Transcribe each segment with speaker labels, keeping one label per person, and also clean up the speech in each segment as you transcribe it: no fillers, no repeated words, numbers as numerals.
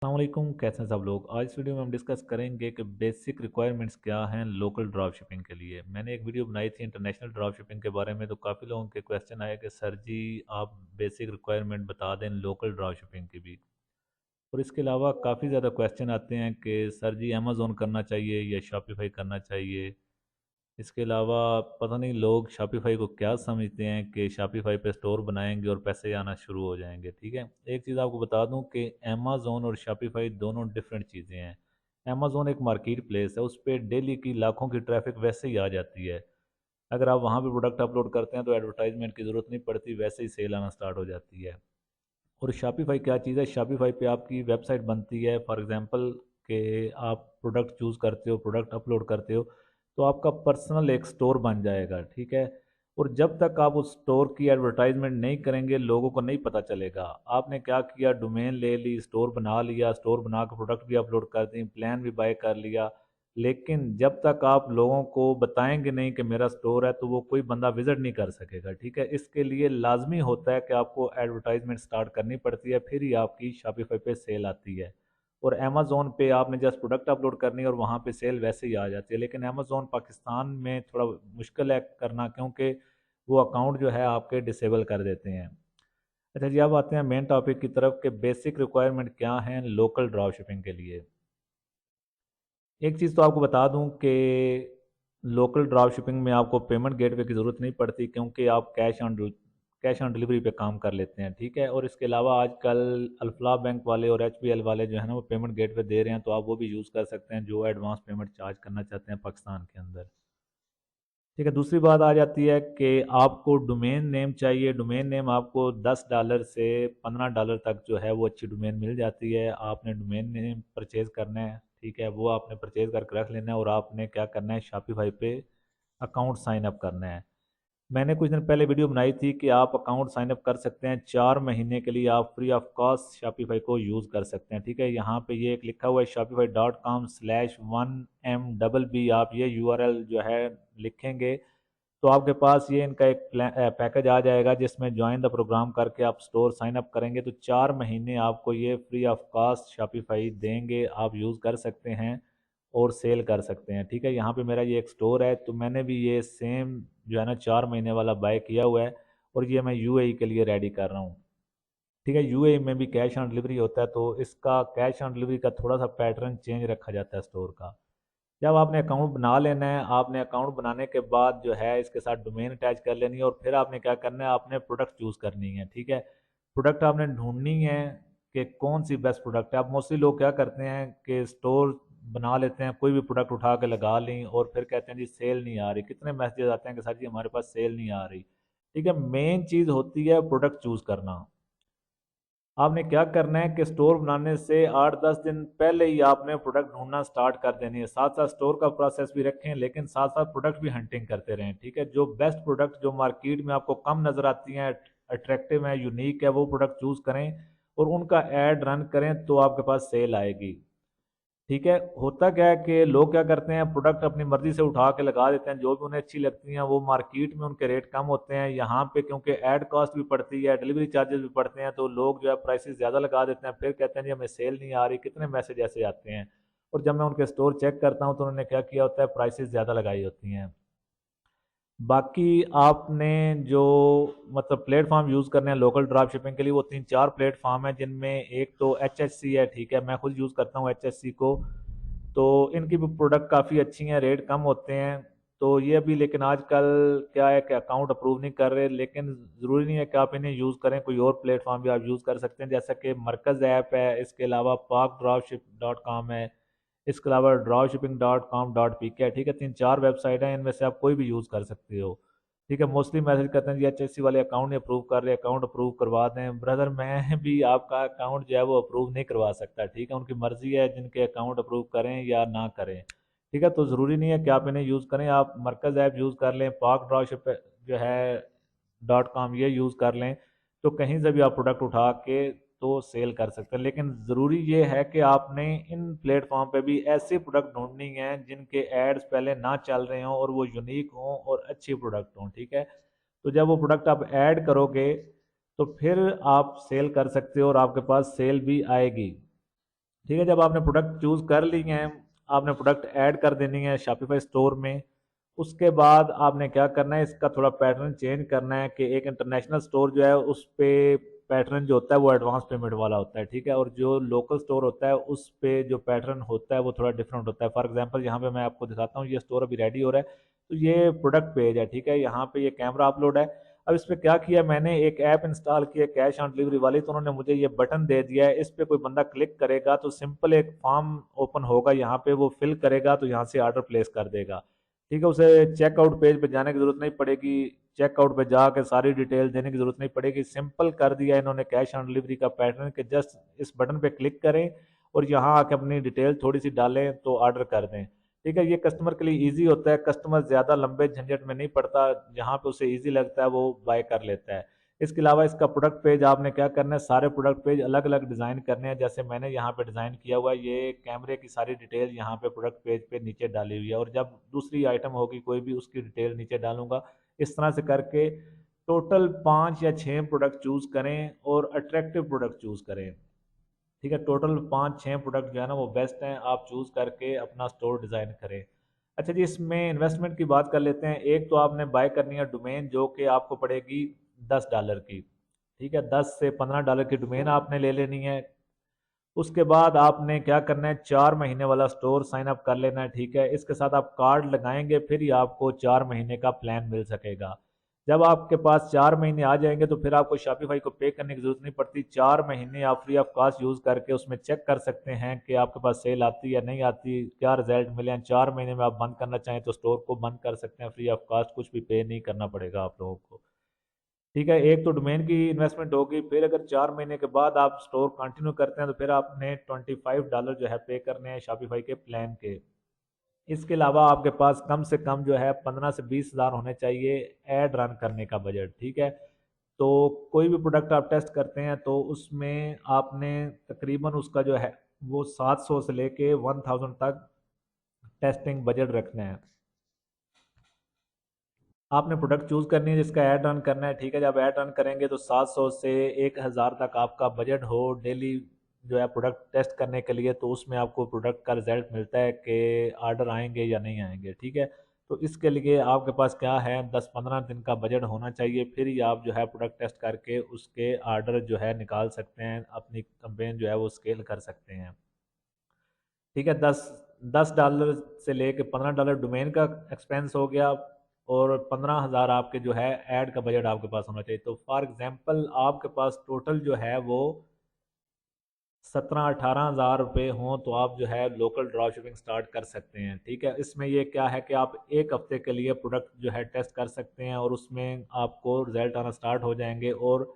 Speaker 1: अस्सलामुअलैकुम, कैसे हैं सब लोग। आज इस वीडियो में हम डिस्कस करेंगे कि बेसिक रिक्वायरमेंट्स क्या हैं लोकल ड्रॉप शिपिंग के लिए। मैंने एक वीडियो बनाई थी इंटरनेशनल ड्रॉप शिपिंग के बारे में, तो काफ़ी लोगों के क्वेश्चन आए कि सर जी आप बेसिक रिक्वायरमेंट बता दें लोकल ड्रॉप शिपिंग की भी। और इसके अलावा काफ़ी ज़्यादा क्वेश्चन आते हैं कि सर जी अमेज़ोन करना चाहिए या शॉपिफाई करना चाहिए। इसके अलावा पता नहीं लोग शॉपिफाई को क्या समझते हैं कि शॉपिफाई पे स्टोर बनाएंगे और पैसे आना शुरू हो जाएंगे। ठीक है, एक चीज़ आपको बता दूं कि अमेज़ोन और शॉपिफाई दोनों डिफरेंट चीज़ें हैं। अमेज़ोन एक मार्केट प्लेस है, उस पर डेली की लाखों की ट्रैफिक वैसे ही आ जाती है। अगर आप वहाँ पे प्रोडक्ट अपलोड करते हैं तो एडवर्टाइजमेंट की ज़रूरत नहीं पड़ती, वैसे ही सेल आना स्टार्ट हो जाती है। और शॉपिफाई क्या चीज़ है, शॉपिफाई पे आपकी वेबसाइट बनती है। फॉर एग्जांपल कि आप प्रोडक्ट चूज़ करते हो, प्रोडक्ट अपलोड करते हो, तो आपका पर्सनल एक स्टोर बन जाएगा। ठीक है, और जब तक आप उस स्टोर की एडवर्टाइजमेंट नहीं करेंगे लोगों को नहीं पता चलेगा। आपने क्या किया, डोमेन ले ली, स्टोर बना लिया, स्टोर बना के प्रोडक्ट भी अपलोड कर दी, प्लान भी बाय कर लिया, लेकिन जब तक आप लोगों को बताएंगे नहीं कि मेरा स्टोर है तो वो कोई बंदा विजिट नहीं कर सकेगा। ठीक है, इसके लिए लाजमी होता है कि आपको एडवर्टाइजमेंट स्टार्ट करनी पड़ती है, फिर ही आपकी शॉपिफाई पे सेल आती है। और अमेज़ोन पे आपने जस्ट प्रोडक्ट अपलोड करनी है और वहाँ पे सेल वैसे ही आ जाती है। लेकिन अमेज़ोन पाकिस्तान में थोड़ा मुश्किल है करना, क्योंकि वो अकाउंट जो है आपके डिसेबल कर देते हैं। अच्छा जी, अब आते हैं मेन टॉपिक की तरफ कि बेसिक रिक्वायरमेंट क्या हैं लोकल ड्रॉप शिपिंग के लिए। एक चीज़ तो आपको बता दूं कि लोकल ड्रॉप शिपिंग में आपको पेमेंट गेटवे की ज़रूरत नहीं पड़ती, क्योंकि आप कैश ऑन डिलीवरी पे काम कर लेते हैं। ठीक है, और इसके अलावा आजकल अल्फला बैंक वाले और एचबीएल वाले जो है ना वो पेमेंट गेटवे दे रहे हैं, तो आप वो भी यूज़ कर सकते हैं जो एडवांस पेमेंट चार्ज करना चाहते हैं पाकिस्तान के अंदर। ठीक है, दूसरी बात आ जाती है कि आपको डोमेन नेम चाहिए। डोमेन नेम आपको $10 से $15 तक जो है वो अच्छी डोमेन मिल जाती है। आपने डोमेन नेम परचेज करना है। ठीक है, वो आपने परचेज करके रख लेना है और आपने क्या करना है, शॉपिफाई पे अकाउंट साइन अप करना है। मैंने कुछ दिन पहले वीडियो बनाई थी कि आप अकाउंट साइन अप कर सकते हैं 4 महीने के लिए, आप फ्री ऑफ कॉस्ट शॉपिफाई को यूज़ कर सकते हैं। ठीक है, यहाँ पे ये एक लिखा हुआ है shopify.com/1MBB। आप ये यूआरएल जो है लिखेंगे तो आपके पास ये इनका एक पैकेज आ जाएगा जिसमें ज्वाइन द प्रोग्राम करके आप स्टोर साइन अप करेंगे तो 4 महीने आपको ये फ्री ऑफ कॉस्ट शॉपिफाई देंगे, आप यूज़ कर सकते हैं और सेल कर सकते हैं। ठीक है, यहाँ पे मेरा ये एक स्टोर है, तो मैंने भी ये सेम जो है ना 4 महीने वाला बाय किया हुआ है और ये मैं यूएई के लिए रेडी कर रहा हूँ। ठीक है, यूएई में भी कैश ऑन डिलीवरी होता है, तो इसका कैश ऑन डिलीवरी का थोड़ा सा पैटर्न चेंज रखा जाता है स्टोर का। जब आपने अकाउंट बना लेना है, आपने अकाउंट बनाने के बाद जो है इसके साथ डोमेन अटैच कर लेनी है और फिर आपने क्या करना है, आपने प्रोडक्ट चूज़ करनी है। ठीक है, प्रोडक्ट आपने ढूंढनी है कि कौन सी बेस्ट प्रोडक्ट है। अब मोस्टली लोग क्या करते हैं कि स्टोर बना लेते हैं, कोई भी प्रोडक्ट उठा के लगा लें और फिर कहते हैं जी सेल नहीं आ रही। कितने मैसेजेस आते हैं कि सर जी हमारे पास सेल नहीं आ रही। ठीक है, मेन चीज़ होती है प्रोडक्ट चूज़ करना। आपने क्या करना है कि स्टोर बनाने से 8-10 दिन पहले ही आपने प्रोडक्ट ढूंढना स्टार्ट कर देनी है। साथ साथ स्टोर का प्रोसेस भी रखें, लेकिन साथ साथ प्रोडक्ट भी हंटिंग करते रहें। ठीक है, जो बेस्ट प्रोडक्ट जो मार्केट में आपको कम नज़र आती हैं, अट्रैक्टिव है, यूनिक है, वो प्रोडक्ट चूज़ करें और उनका एड रन करें तो आपके पास सेल आएगी। ठीक है, होता क्या है कि लोग क्या करते हैं, प्रोडक्ट अपनी मर्जी से उठा के लगा देते हैं, जो भी उन्हें अच्छी लगती हैं वो मार्केट में उनके रेट कम होते हैं। यहाँ पे क्योंकि ऐड कॉस्ट भी पड़ती है, डिलीवरी चार्जेस भी पड़ते हैं, तो लोग जो है प्राइसेस ज़्यादा लगा देते हैं, फिर कहते हैं जी हमें सेल नहीं आ रही। कितने मैसेज ऐसे आते हैं, और जब मैं उनके स्टोर चेक करता हूँ तो उन्होंने क्या किया होता है, प्राइसेस ज़्यादा लगाई होती हैं। बाकी आपने जो मतलब प्लेटफॉर्म यूज़ करने हैं लोकल ड्रॉप शिपिंग के लिए, वो 3-4 प्लेटफॉर्म है, जिनमें एक तो एच एच सी है। ठीक है, मैं खुद यूज़ करता हूँ एच एच सी को, तो इनकी भी प्रोडक्ट काफ़ी अच्छी हैं, रेट कम होते हैं। तो ये भी, लेकिन आजकल क्या है कि अकाउंट अप्रूव नहीं कर रहे, लेकिन ज़रूरी नहीं है कि आप इन्हें यूज़ करें, कोई और प्लेटफॉर्म भी आप यूज़ कर सकते हैं, जैसा कि मरकज़ ऐप है, इसके अलावा पाक ड्रॉप शिप डॉट कॉम है, इसके अलावा ड्रॉप शिपिंग .com.pk है। ठीक है, 3-4 वेबसाइट हैं, इनमें से आप कोई भी यूज़ कर सकते हो। ठीक है, मोस्टली मैसेज करते हैं जी एच एस सी वाले अकाउंट नहीं अप्रूव कर रहे, अकाउंट अप्रूव करवा दें। ब्रदर मैं भी आपका अकाउंट जो है वो अप्रूव नहीं करवा सकता। ठीक है, उनकी मर्जी है जिनके अकाउंट अप्रूव करें या ना करें। ठीक है, तो ज़रूरी नहीं है कि आप इन्हें यूज़ करें, आप मरकज़ ऐप यूज़ कर लें, पाक ड्रॉप शिप जो है .com ये यूज़ कर लें, तो कहीं से भी आप प्रोडक्ट उठा के तो सेल कर सकते हैं। लेकिन ज़रूरी ये है कि आपने इन प्लेटफॉर्म पे भी ऐसे प्रोडक्ट ढूंढनी हैं जिनके एड्स पहले ना चल रहे हों और वो यूनिक हों और अच्छी प्रोडक्ट हों। ठीक है, तो जब वो प्रोडक्ट आप ऐड करोगे तो फिर आप सेल कर सकते हो और आपके पास सेल भी आएगी। ठीक है, जब आपने प्रोडक्ट चूज़ कर लिए हैं, आपने प्रोडक्ट ऐड कर देनी है शॉपिफाई स्टोर में। उसके बाद आपने क्या करना है, इसका थोड़ा पैटर्न चेंज करना है कि एक इंटरनेशनल स्टोर जो है उस पे पैटर्न जो होता है वो एडवांस पेमेंट वाला होता है, ठीक है, और जो लोकल स्टोर होता है उस पे जो पैटर्न होता है वो थोड़ा डिफरेंट होता है। फॉर एग्जांपल यहाँ पे मैं आपको दिखाता हूँ, ये स्टोर अभी रेडी हो रहा है, तो ये प्रोडक्ट पेज है, ठीक है, यहाँ पे ये कैमरा अपलोड है। अब इस पे क्या किया मैंने, एक ऐप इंस्टॉल की है कैश ऑन डिलीवरी वाली, तो उन्होंने मुझे ये बटन दे दिया है, इस पे कोई बंदा क्लिक करेगा तो सिंपल एक फॉर्म ओपन होगा, यहाँ पे वो फिल करेगा तो यहाँ से ऑर्डर प्लेस कर देगा। ठीक है, उसे चेकआउट पेज पे जाने की जरूरत नहीं पड़ेगी, चेकआउट पे जाके सारी डिटेल देने की जरूरत नहीं पड़ेगी। सिंपल कर दिया इन्होंने कैश ऑन डिलीवरी का पैटर्न कि जस्ट इस बटन पे क्लिक करें और यहाँ आके अपनी डिटेल थोड़ी सी डालें तो ऑर्डर कर दें। ठीक है, ये कस्टमर के लिए इजी होता है, कस्टमर ज़्यादा लंबे झंझट में नहीं पड़ता, जहाँ पे उसे इजी लगता है वो बाय कर लेता है। इसके अलावा इसका प्रोडक्ट पेज आपने क्या करना है, सारे प्रोडक्ट पेज अलग अलग डिज़ाइन करने हैं, जैसे मैंने यहाँ पे डिज़ाइन किया हुआ है, ये कैमरे की सारी डिटेल यहाँ पे प्रोडक्ट पेज पे नीचे डाली हुई है, और जब दूसरी आइटम होगी कोई भी उसकी डिटेल नीचे डालूंगा। इस तरह से करके टोटल 5 या 6 प्रोडक्ट चूज़ करें और अट्रैक्टिव प्रोडक्ट चूज़ करें। ठीक है, टोटल 5-6 प्रोडक्ट जो है ना वो बेस्ट हैं, आप चूज़ करके अपना स्टोर डिज़ाइन करें। अच्छा जी, इसमें इन्वेस्टमेंट की बात कर लेते हैं। एक तो आपने बाय करनी है डोमेन, जो कि आपको पड़ेगी $10 की। ठीक है, $10 से $15 की डोमेन आपने ले लेनी है। उसके बाद आपने क्या करना है, 4 महीने वाला स्टोर साइन अप कर लेना है। ठीक है, इसके साथ आप कार्ड लगाएंगे फिर ही आपको 4 महीने का प्लान मिल सकेगा। जब आपके पास 4 महीने आ जाएंगे तो फिर आपको शॉपिफाई को पे करने की जरूरत नहीं पड़ती। 4 महीने आप फ्री ऑफ कॉस्ट यूज़ करके उसमें चेक कर सकते हैं कि आपके पास सेल आती है या नहीं आती, क्या रिजल्ट मिले हैं। 4 महीने में आप बंद करना चाहें तो स्टोर को बंद कर सकते हैं फ्री ऑफ कॉस्ट, कुछ भी पे नहीं करना पड़ेगा आप लोगों को। ठीक है, एक तो डोमेन की इन्वेस्टमेंट होगी, फिर अगर 4 महीने के बाद आप स्टोर कंटिन्यू करते हैं तो फिर आपने $25 जो है पे करने हैं शॉपिफाई के प्लान के। इसके अलावा आपके पास कम से कम जो है 15 से 20 हज़ार होने चाहिए ऐड रन करने का बजट। ठीक है, तो कोई भी प्रोडक्ट आप टेस्ट करते हैं तो उसमें आपने तकरीबन उसका जो है वो 700 से लेके 1000 तक टेस्टिंग बजट रखना है। आपने प्रोडक्ट चूज़ करनी है जिसका ऐड रन करना है। ठीक है, जब ऐड रन करेंगे तो 700 से 1000 तक आपका बजट हो डेली जो है प्रोडक्ट टेस्ट करने के लिए, तो उसमें आपको प्रोडक्ट का रिजल्ट मिलता है कि ऑर्डर आएंगे या नहीं आएंगे। ठीक है, तो इसके लिए आपके पास क्या है, 10-15 दिन का बजट होना चाहिए, फिर ही आप जो है प्रोडक्ट टेस्ट करके उसके ऑर्डर जो है निकाल सकते हैं, अपनी कंपेन जो है वो स्केल कर सकते हैं। ठीक है, $10 से लेके $15 डोमेन का एक्सपेंस हो गया, और 15 हज़ार आपके जो है ऐड का बजट आपके पास होना चाहिए। तो फॉर एग्जांपल आपके पास टोटल जो है वो 17-18 हज़ार रुपये हों तो आप जो है लोकल ड्रॉप शिपिंग स्टार्ट कर सकते हैं। ठीक है, इसमें ये क्या है कि आप एक हफ्ते के लिए प्रोडक्ट जो है टेस्ट कर सकते हैं और उसमें आपको रिजल्ट आना स्टार्ट हो जाएंगे, और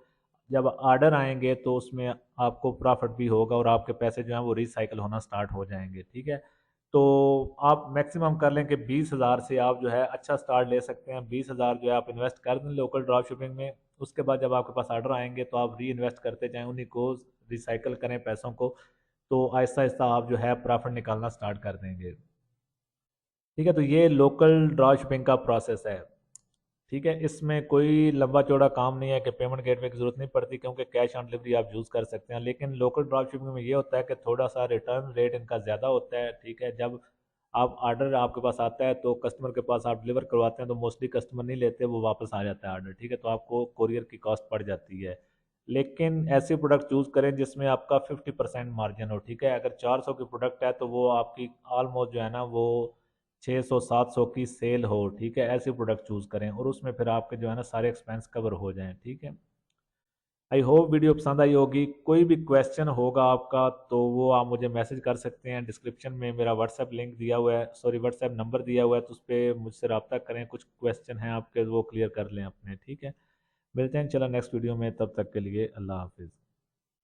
Speaker 1: जब ऑर्डर आएंगे तो उसमें आपको प्रॉफिट भी होगा और आपके पैसे जो हैं वो रिसाइकल होना स्टार्ट हो जाएंगे। ठीक है, तो आप मैक्सिमम कर लें कि 20 हज़ार से आप जो है अच्छा स्टार्ट ले सकते हैं। 20 हज़ार जो है आप इन्वेस्ट कर दें लोकल ड्रॉप शिपिंग में। उसके बाद जब आपके पास ऑर्डर आएंगे तो आप री इन्वेस्ट करते जाएं उन्हीं को, रिसाइकल करें पैसों को, तो आहिस्ता आहिस्ता आप जो है प्रॉफिट निकालना स्टार्ट कर देंगे। ठीक है, तो ये लोकल ड्रॉप शिपिंग का प्रोसेस है। ठीक है, इसमें कोई लंबा चौड़ा काम नहीं है कि पेमेंट गेटवे की जरूरत नहीं पड़ती, क्योंकि कैश ऑन डिलीवरी आप यूज़ कर सकते हैं। लेकिन लोकल ड्रॉप शिपिंग में ये होता है कि थोड़ा सा रिटर्न रेट इनका ज़्यादा होता है। ठीक है, जब आप ऑर्डर आपके पास आता है तो कस्टमर के पास आप डिलीवर करवाते हैं तो मोस्टली कस्टमर नहीं लेते, वो वापस आ जाता है ऑर्डर। ठीक है, तो आपको कोरियर की कॉस्ट पड़ जाती है। लेकिन ऐसे प्रोडक्ट चूज़ करें जिसमें आपका 50% मार्जिन हो। ठीक है, अगर 400 की प्रोडक्ट है तो वो आपकी ऑलमोस्ट जो है ना वो 600-700 की सेल हो। ठीक है, ऐसे प्रोडक्ट चूज़ करें और उसमें फिर आपके जो है ना सारे एक्सपेंस कवर हो जाएं। ठीक है, आई होप वीडियो पसंद आई होगी। कोई भी क्वेश्चन होगा आपका तो वो आप मुझे मैसेज कर सकते हैं, डिस्क्रिप्शन में मेरा व्हाट्सएप लिंक दिया हुआ है, सॉरी व्हाट्सएप नंबर दिया हुआ है, तो उस पर मुझसे रब्ता करें, कुछ क्वेश्चन हैं आपके वो क्लियर कर लें अपने। ठीक है, मिलते हैं चलो नेक्स्ट वीडियो में, तब तक के लिए अल्लाह हाफिज़।